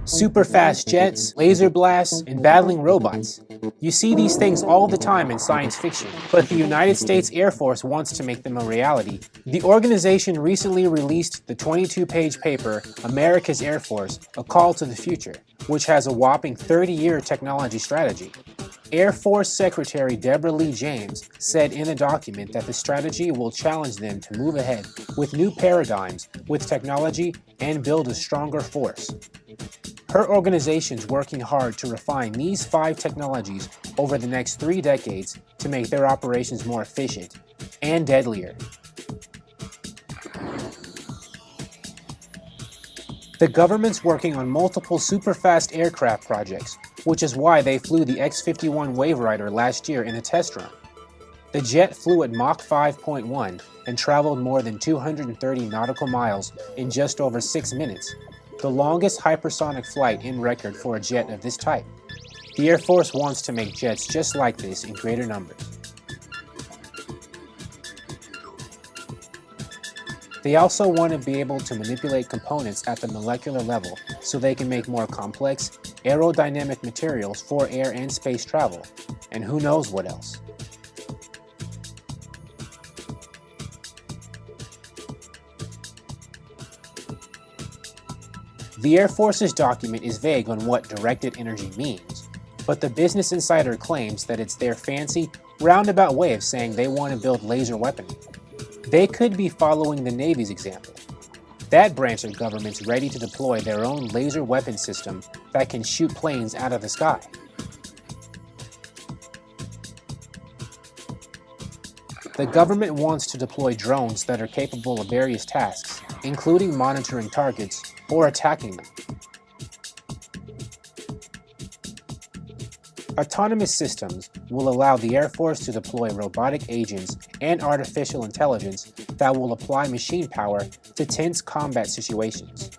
Super fast jets, laser blasts, and battling robots. You see these things all the time in science fiction, but the United States Air Force wants to make them a reality. The organization recently released the 22-page paper, America's Air Force, A Call to the Future, which has a whopping 30-year technology strategy. Air Force Secretary Deborah Lee James said in the document that the strategy will challenge them to move ahead with new paradigms with technology and build a stronger force. Her organization's working hard to refine these 5 technologies over the next 3 decades to make their operations more efficient and deadlier. The government's working on multiple super-fast aircraft projects, which is why they flew the X-51 Waverider last year in a test run. The jet flew at Mach 5.1 and traveled more than 230 nautical miles in just over 6 minutes, the longest hypersonic flight in record for a jet of this type. The Air Force wants to make jets just like this in greater numbers. They also want to be able to manipulate components at the molecular level so they can make more complex, aerodynamic materials for air and space travel, and who knows what else. The Air Force's document is vague on what directed energy means, but the Business Insider claims that it's their fancy, roundabout way of saying they want to build laser weaponry. They could be following the Navy's example. That branch of government's ready to deploy their own laser weapon system that can shoot planes out of the sky. The government wants to deploy drones that are capable of various tasks, including monitoring targets or attacking them. Autonomous systems will allow the Air Force to deploy robotic agents and artificial intelligence that will apply machine power to tense combat situations.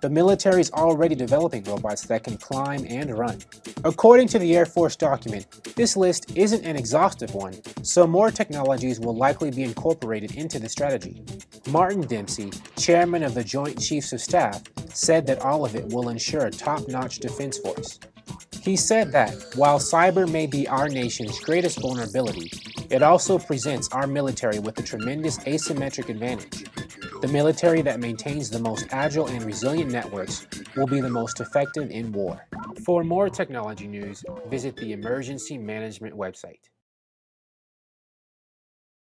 The military is already developing robots that can climb and run. According to the Air Force document, this list isn't an exhaustive one, so more technologies will likely be incorporated into the strategy. Martin Dempsey, chairman of the Joint Chiefs of Staff, said that all of it will ensure a top-notch defense force. He said that, while cyber may be our nation's greatest vulnerability, it also presents our military with a tremendous asymmetric advantage. The military that maintains the most agile and resilient networks will be the most effective in war. For more technology news, visit the Emergency Management website.